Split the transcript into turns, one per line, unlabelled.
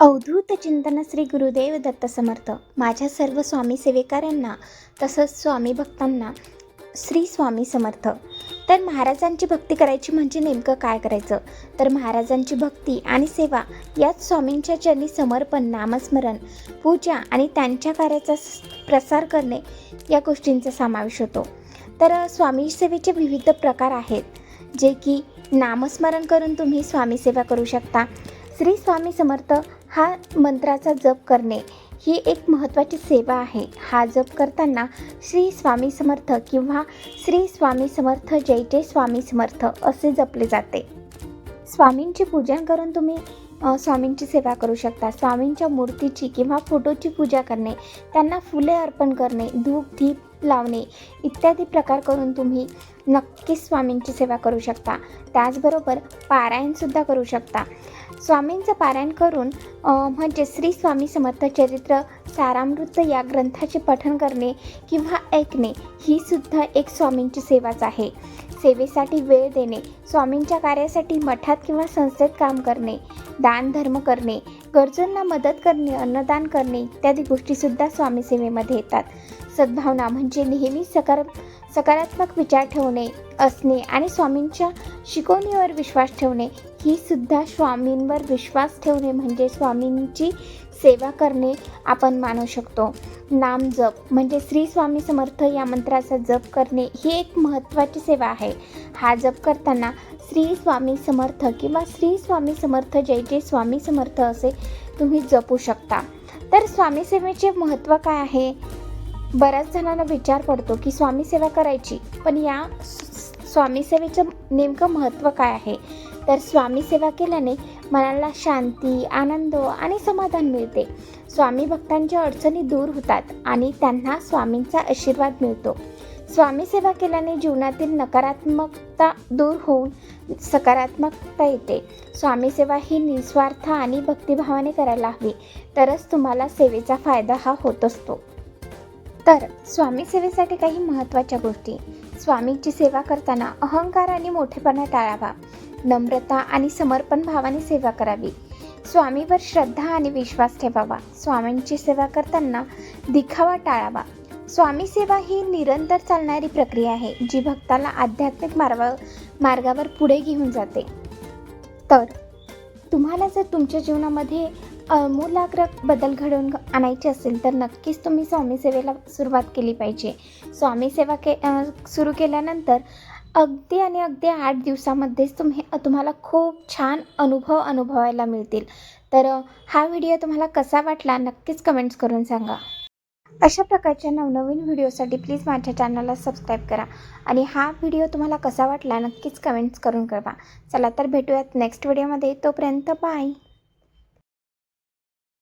अवधूत चिंतन श्री गुरुदेव दत्त समर्थ. माझ्या सर्व स्वामी सेवेकऱ्यांना तसंच स्वामी भक्तांना श्री स्वामी समर्थ. तर महाराजांची भक्ती करायची म्हणजे नेमकं काय करायचं? तर महाराजांची भक्ती आणि सेवा यात स्वामींच्या चरणी समर्पण, नामस्मरण, पूजा आणि त्यांच्या कार्याचा प्रसार करणे या गोष्टींचा समावेश होतो. तर स्वामी सेवेचे विविध प्रकार आहेत, जे की नामस्मरण करून तुम्ही स्वामी सेवा करू शकता. श्री स्वामी समर्थ हा मंत्राचा जप करणे ही एक महत्त्वाची सेवा आहे. हा जप करताना श्री स्वामी समर्थ किंवा श्री स्वामी समर्थ, जय जय स्वामी समर्थ असे जपले जाते. स्वामींचे पूजन करून तुम्ही स्वामींची सेवा करू शकता. स्वामींच्या मूर्तीची किंवा फोटोची पूजा करणे, त्यांना फुले अर्पण करणे, धूप दीप लावणे इत्यादी प्रकार करून तुम्ही नक्कीच स्वामींची सेवा करू शकता. त्याचबरोबर पारायणसुद्धा करू शकता. स्वामींचं पारायण करून म्हणजे श्री स्वामी समर्थ चरित्र सारामृत या ग्रंथाचे पठण करणे किंवा ऐकणे ही सुद्धा एक स्वामींची सेवाच आहे. सेवेसाठी वेळ देणे, स्वामींच्या कार्यासाठी मठात किंवा संस्थेत काम करणे, दान धर्म करणे, गरजूंना मदत करणे, अन्नदान करणे इत्यादी गोष्टीसुद्धा स्वामी सेवेमध्ये येतात. सद्भावना म्हणजे नेहमी सकारात्मक विचार ठेवणे असणे आणि स्वामींच्या शिकवणीवर विश्वास ठेवणे ही सुद्धा स्वामींवर विश्वास ठेवणे म्हणजे स्वामींची सेवा करणे आपण मानू शकतो. नाम जप म्हणजे श्री स्वामी समर्थ या मंत्राचा जप करणे ही एक महत्त्वाची सेवा आहे. हा जप करताना श्री स्वामी समर्थ किंवा श्री स्वामी समर्थ, जय जय स्वामी समर्थ असे तुम्ही जपू शकता. तर स्वामी सेवेचे महत्त्व काय आहे? बऱ्याच जणांना विचार पडतो की स्वामी सेवा करायची, पण या स्वामी सेवेचं नेमकं महत्त्व काय आहे? तर स्वामी सेवा केल्याने मनाला शांती, आनंद आणि समाधान मिळते. स्वामी भक्तांच्या अडचणी दूर होतात आणि त्यांना स्वामींचा आशीर्वाद मिळतो. स्वामी सेवा केल्याने जीवनातील नकारात्मकता दूर होऊन सकारात्मकता येते. स्वामी सेवा ही निस्वार्थ आणि भक्तिभावाने करायला हवी, तरच तुम्हाला सेवेचा फायदा हा होत असतो. तर स्वामी सेवेसाठी काही महत्त्वाच्या गोष्टी. स्वामींची सेवा करताना अहंकार आणि मोठेपणा टाळावा. नम्रता आणि समर्पण भावाने सेवा करावी. स्वामीवर श्रद्धा आणि विश्वास ठेवावा. स्वामींची सेवा करताना दिखावा टाळावा. स्वामी सेवा ही निरंतर चालणारी प्रक्रिया आहे, जी भक्ताला आध्यात्मिक मार्गावर पुढे घेऊन जाते. तर तुम्हाला जर तुमच्या जीवनामध्ये आमूलाग्र बदल घडवून आणायचे असेल तर नक्कीच तुम्ही स्वामी सेवेला सुरुवात केली पाहिजे. स्वामी सेवा सुरू केल्यानंतर अगदी 8 दिवसामध्येच तुम्हाला खूप छान अनुभव अनुभवायला मिळतील. तर हा व्हिडिओ तुम्हाला कसा वाटला नक्कीच कमेंट्स करून सांगा. अशा प्रकारच्या नवनवीन व्हिडिओसाठी प्लीज माझ्या चॅनलला सबस्क्राईब करा आणि हा व्हिडिओ तुम्हाला कसा वाटला नक्कीच कमेंट्स करून कळवा. चला तर भेटूयात नेक्स्ट व्हिडिओमध्ये. तोपर्यंत बाय.